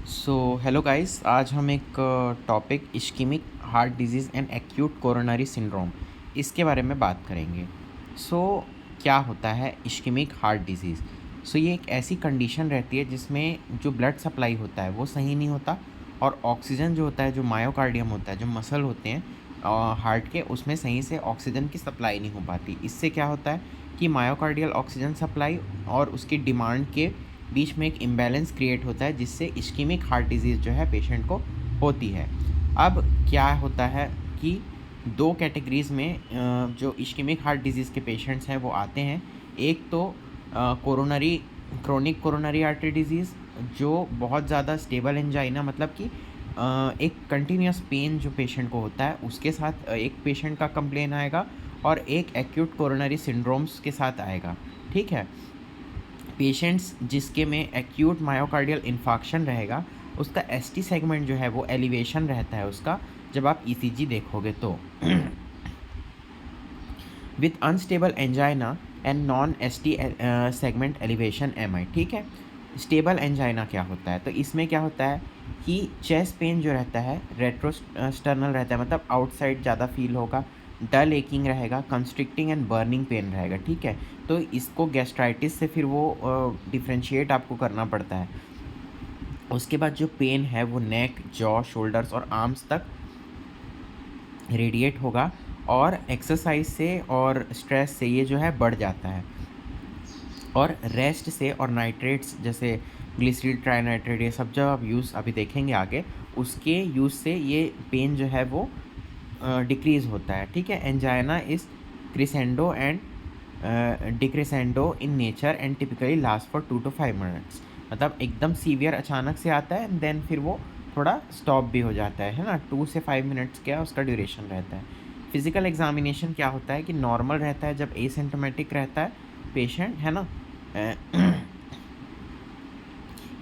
Hello guys, आज हम एक topic ischaemic heart disease and acute coronary syndrome इसके बारे में बात करेंगे। सो क्या होता है इश्केमिक हार्ट डिजीज़? ये एक ऐसी कंडीशन रहती है जिसमें जो ब्लड सप्लाई होता है वो सही नहीं होता, और ऑक्सीजन जो होता है, जो मायोकार्डियम होता है, जो मसल होते हैं हार्ट के, उसमें सही से ऑक्सीजन की सप्लाई नहीं हो पाती। इससे क्या होता है कि मायोकार्डियल ऑक्सीजन सप्लाई और उसकी डिमांड के बीच में एक इम्बैलेंस क्रिएट होता है, जिससे इश्केमिक हार्ट डिजीज़ जो है पेशेंट को होती है। अब क्या होता है कि दो कैटेगरीज़ में जो इश्केमिक हार्ट डिजीज़ के पेशेंट्स हैं वो आते हैं। एक तो coronary chronic coronary artery disease, जो बहुत ज़्यादा स्टेबल एंजाइना, मतलब कि एक कंटिन्यूस पेन जो पेशेंट को होता है उसके साथ एक पेशेंट का कंप्लेन आएगा, और एक एक्यूट कोरोनरी सिंड्रोम्स के साथ आएगा। ठीक है। पेशेंट्स जिसके में एक्यूट मायोकार्डियल इन्फाक्शन रहेगा, उसका एसटी सेगमेंट जो है वो एलिवेशन रहता है उसका, जब आप ईसीजी देखोगे तो with unstable angina and non ST segment elevation MI. ठीक है। स्टेबल एंजाइना क्या होता है? तो इसमें क्या होता है कि चेस्ट पेन जो रहता है रेट्रोस्टर्नल रहता है, मतलब आउटसाइड ज़्यादा फील होगा, डल एकिंग रहेगा, कंस्ट्रिक्टिंग एंड बर्निंग पेन रहेगा। ठीक है। तो इसको गैस्ट्राइटिस से फिर वो डिफ्रेंशिएट आपको करना पड़ता है। उसके बाद जो पेन है वो नेक, जॉ, शोल्डर्स और आर्म्स तक रेडिएट होगा, और एक्सरसाइज से और स्ट्रेस से ये जो है बढ़ जाता है, और रेस्ट से और नाइट्रेट्स जैसे ग्लिसरीन ट्राइनाइट्रेट, ये सब जब आप यूज़ अभी देखेंगे आगे, उसके यूज़ से ये पेन जो है वो डिक्रीज़ होता है। ठीक है। Angina is crescendo and decrescendo in nature and typically last for 2 to 5 minutes. मतलब एकदम सीवियर अचानक से आता है, देन फिर वो थोड़ा स्टॉप भी हो जाता है ना। 2 से 5 मिनट्स क्या उसका ड्यूरेशन रहता है। फिजिकल एग्जामिनेशन क्या होता है कि नॉर्मल रहता है जब एसिम्प्टोमेटिक रहता है पेशेंट, है ना।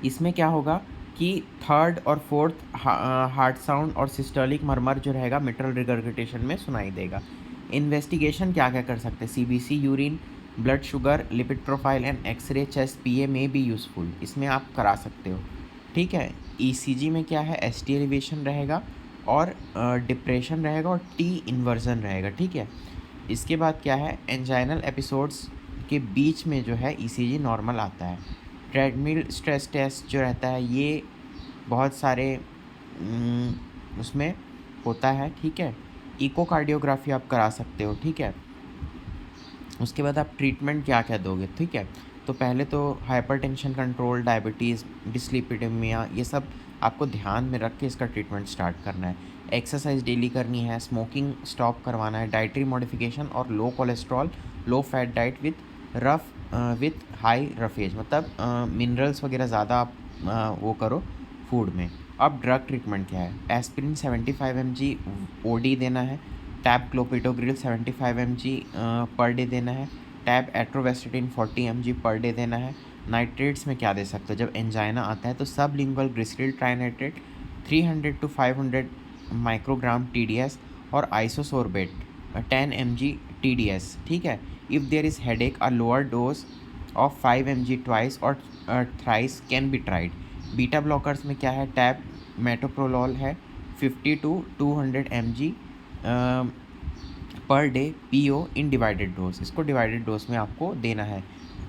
इसमें क्या होगा कि थर्ड और फोर्थ हार्ट साउंड और सिस्टोलिक मरमर जो रहेगा मिट्रल रिगर्गिटेशन में सुनाई देगा। इन्वेस्टिगेशन क्या क्या कर सकते हैं? CBC, urine, blood sugar, lipid profile and X-ray chest PA में बी यूज़फुल, इसमें आप करा सकते हो। ठीक है। ईसीजी में क्या है? एसटी एलिवेशन रहेगा, और डिप्रेशन रहेगा, और टी इन्वर्जन रहेगा। ठीक है। इसके बाद क्या है? एंजाइनल एपिसोड्स के बीच में जो है ईसीजी नॉर्मल आता है। ट्रेडमिल स्ट्रेस टेस्ट जो रहता है ये बहुत सारे उसमें होता है। ठीक है। इकोकार्डियोग्राफी आप करा सकते हो। ठीक है। उसके बाद आप ट्रीटमेंट क्या क्या दोगे? ठीक है। तो पहले तो हाइपरटेंशन कंट्रोल, डायबिटीज़, डिस्लिपिडेमिया, ये सब आपको ध्यान में रख के इसका ट्रीटमेंट स्टार्ट करना है। एक्सरसाइज डेली करनी है, स्मोकिंग स्टॉप करवाना है, डाइटरी मॉडिफिकेशन और low cholesterol, low fat diet with high roughage, मतलब मिनरल्स वगैरह ज़्यादा आप वो करो फूड में। अब ड्रग ट्रीटमेंट क्या है? एस्पिरिन 75 mg ओडी देना है, tab clopidogrel 75 mg per day देना है, टैब एट्रोवेस्टेटिन 40 mg पर डे देना है। नाइट्रेट्स में क्या दे सकते हो जब एंजाइना आता है? तो sublingual glyceryl trinitrate 300 to 500 microgram TDS, और आइसोसोरबेट 10 mg TDS। ठीक है। If there is headache a lower dose of 5 mg twice और thrice can be tried. Beta blockers में क्या है? टैब मेटोप्रोलोल है 50 to 200 mg per day PO in divided dose. इसको divided dose में आपको देना है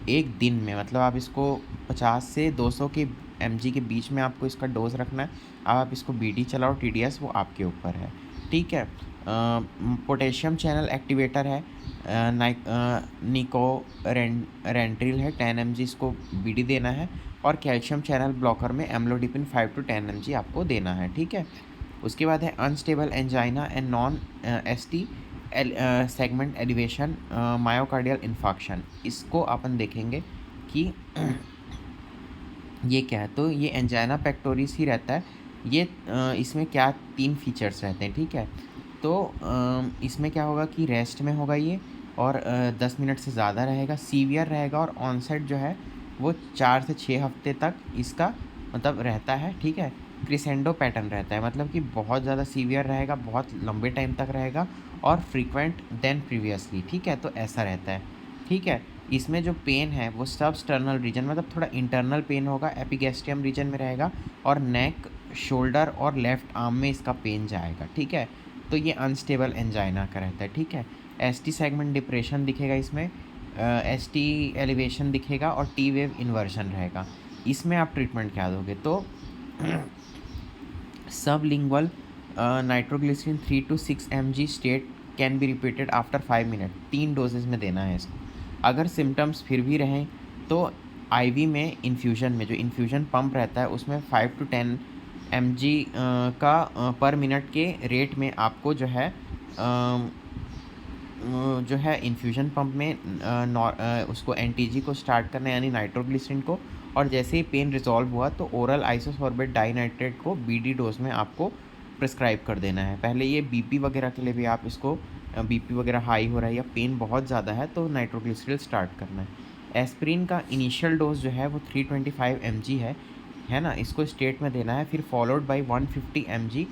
एक दिन में, मतलब आप इसको 50 से 200 के mg के बीच में आपको इसका डोज रखना है। अब आप इसको बीडी चलाओ, TDS वो आपके ऊपर है। ठीक है। पोटेशियम चैनल एक्टिवेटर है, निको रेंट्रिल है 10 mg, इसको बीडी देना है। और कैल्शियम चैनल ब्लॉकर में एम्लोडिपिन 5 to 10 mg आपको देना है। ठीक है। उसके बाद है unstable angina and non ST segment elevation myocardial infarction. इसको अपन देखेंगे कि ये क्या है। तो ये एंजाइना पेक्टोरिस ही रहता है। ये इसमें क्या 3 फीचर्स रहते हैं। ठीक है। तो इसमें क्या होगा कि रेस्ट में होगा ये, और 10 मिनट से ज़्यादा रहेगा, सीवियर रहेगा, और ऑनसेट जो है वो 4 से 6 हफ्ते तक इसका मतलब रहता है। ठीक है। क्रिसेंडो पैटर्न रहता है, मतलब कि बहुत ज़्यादा सीवियर रहेगा, बहुत लंबे टाइम तक रहेगा, और फ्रीक्वेंट देन प्रीवियसली। ठीक है। तो ऐसा रहता है। ठीक है। इसमें जो पेन है वो सबस्टर्नल रीजन मतलब थोड़ा इंटरनल पेन होगा, एपिगैस्ट्रियम रीजन में रहेगा, और नेक, शोल्डर और लेफ्ट आर्म में इसका पेन जाएगा, ठीक है। तो ये अनस्टेबल एंजाइना का रहता है, ठीक है। एस टी सेगमेंट डिप्रेशन दिखेगा इसमें, एस टी एलिवेशन दिखेगा और टी वेव इन्वर्जन रहेगा। इसमें आप ट्रीटमेंट क्या दोगे? तो sublingual nitroglycerin 3 to 6 mg stat can be repeated after 5 minute, 3 doses में देना है इसको। अगर सिम्टम्स फिर भी रहें तो आईवी में इन्फ्यूजन में जो इन्फ्यूजन पंप रहता है उसमें 5 to 10 mg का पर मिनट के रेट में आपको जो है इन्फ्यूजन पंप में उसको एनटीजी को स्टार्ट करना है, यानी नाइट्रोग्लिसरीन को। और जैसे ही पेन रिजॉल्व हुआ तो ओरल आइसोसॉर्बेट डाइनाइट्रेट को बीडी डोज में आपको प्रिस्क्राइब कर देना है। पहले ये बीपी वगैरह के लिए भी आप इसको, बीपी वगैरह हाई हो रहा है या पेन बहुत ज़्यादा है तो नाइट्रोग्लिसरीन स्टार्ट करना है। एस्प्रिन का इनिशियल डोज जो है वो 325 mg है ना, इसको स्टेट में देना है, फिर फॉलोड बाई 150 mg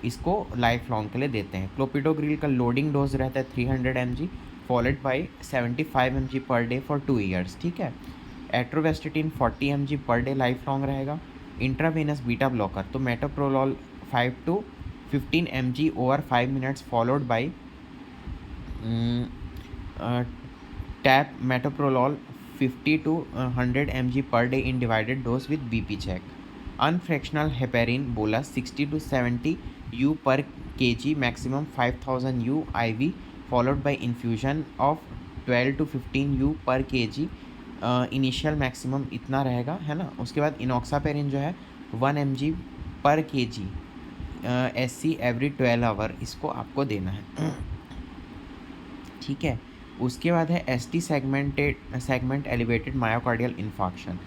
इसको लाइफ लॉन्ग के लिए देते हैं। क्लोपिडोग्रिल का लोडिंग डोज रहता है 300 mg followed by 75 mg per day for 2 years, ठीक है। Atorvastatin 40 mg per day life long रहेगा। इंट्रावेनस बीटा ब्लॉकर तो metoprolol 5 to 15 mg over 5 minutes followed by tab metoprolol 50 to 100 mg per day in divided dose with BP check. Unfractionated heparin bolus 60 to 70 U per kg maximum 5000 U IV followed by infusion of 12 to 15 U per kg। Initial maximum इतना रहेगा, है ना। उसके बाद इनॉक्सापेरिन जो है 1 mg पर kg SC every 12 our इसको आपको देना है, ठीक है। उसके बाद है ST segment elevated myocardial infarction.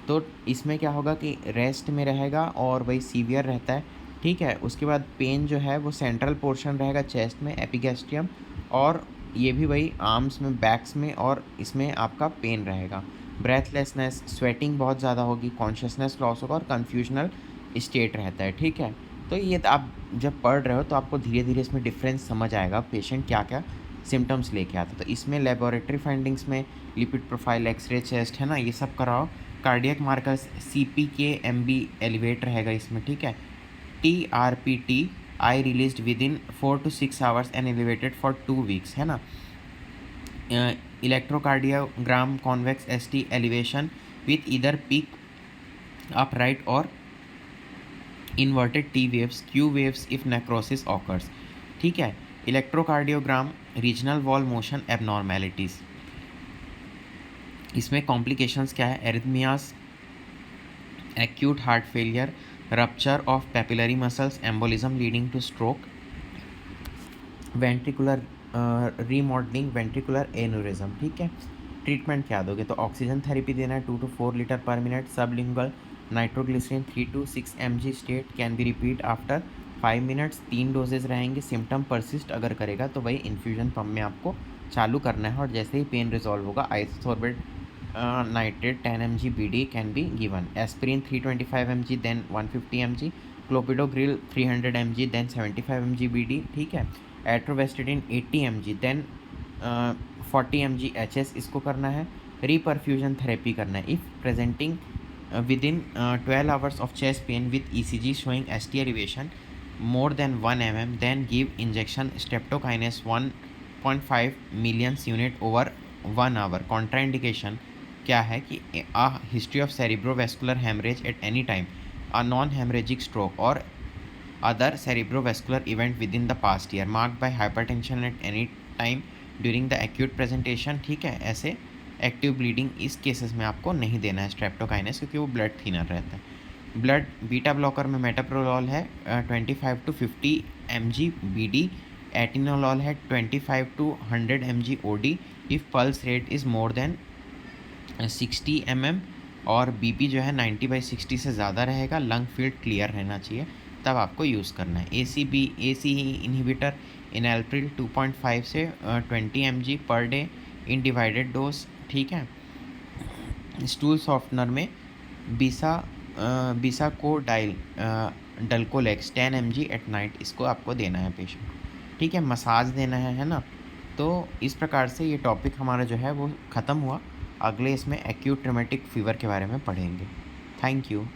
तो इसमें क्या होगा कि रेस्ट में रहेगा और वही सीवियर रहता है, ठीक है। उसके बाद पेन जो है वो सेंट्रल पोर्शन रहेगा चेस्ट में, एपिगैस्ट्रियम, और ये भी वही आर्म्स में, बैक्स में, और इसमें आपका पेन रहेगा। ब्रेथलेसनेस, स्वेटिंग बहुत ज़्यादा होगी, कॉन्शियसनेस लॉस होगा और कन्फ्यूजनल स्टेट रहता है, ठीक है। तो ये आप जब पढ़ रहे हो तो आपको धीरे धीरे इसमें डिफरेंस समझ आएगा पेशेंट क्या क्या सिम्टम्स लेके आता है। तो इसमें लेबोरेटरी फाइंडिंग्स में लिपिड प्रोफाइल, एक्सरे चेस्ट, है ना, ये सब कराओ। कार्डियक मार्कर्स CPK-MB एलिवेट रहेगा इसमें, ठीक है। TRPT I released with in 4 to 6 hours and elevated for 2 weeks, है ना। Electrocardiogram convex ST elevation with इधर पीक अपराइट और inverted T waves, Q waves if necrosis occurs, ठीक है। Electrocardiogram regional wall motion abnormalities, इसमें complications क्या है? Arrhythmias, acute heart failure, rupture of papillary muscles, embolism leading two stroke, ventricular remodelling, ventricular aneurysm, ठीक है। Treatment क्या दोगे? तो ऑक्सीजन थेरेपी देना है 2 to 4 लीटर पर minute. Sublingual nitroglycerin 3 to 6 mg stat can be repeat after 5 minutes, 3 doses रहेंगे। Symptom persist अगर करेगा तो वही इन्फ्यूजन पंप में आपको चालू करना है, और जैसे ही पेन रिजॉल्व होगा isosorbide nitrate 10 mg BD can be given. Aspirin 325 mg then 150 mg, clopidogrel 300 mg then 75 mg BD, ठीक है। Atorvastatin 80 mg then 40 mg HS इसको करना है। रीपरफ्यूजन थेरेपी करना है if presenting with in 12 hours of chest pain with ECG showing ST elevation more than 1 mm, then give injection streptokinase 1.5 million unit over 1 hour। contraindication क्या है कि a history of cerebrovascular hemorrhage at any time, a non-hemorrhagic stroke or other cerebrovascular event within the past year, marked by hypertension at any time during the acute presentation, ठीक है। ऐसे active bleeding इस cases में आपको नहीं देना है streptokinase, क्योंकि वो ब्लड थिनर रहता है। ब्लड बीटा ब्लॉकर में मेटाप्रोलॉल है 25 to 50 mg BD, एटिनोलॉल है 25 to 100 mg OD if pulse rate is more than 60 mm, और BP जो है 90/60 से ज़्यादा रहेगा, लंग फील्ड क्लियर रहना चाहिए, तब आपको यूज़ करना है। ACE इनहिबिटर इनएल्प्रिल 2.5 से 20 mg per day in divided dose, ठीक है। स्टूल सॉफ्टनर में बिसाकोडाइल डल्कोलेक्स 10 mg एट नाइट इसको आपको देना है पेशेंट, ठीक है। मसाज देना है ना। तो इस प्रकार से ये टॉपिक हमारा जो है वो ख़त्म हुआ। अगले इसमें एक्यूट ट्रॉमेटिक फीवर के बारे में पढ़ेंगे। Thank you.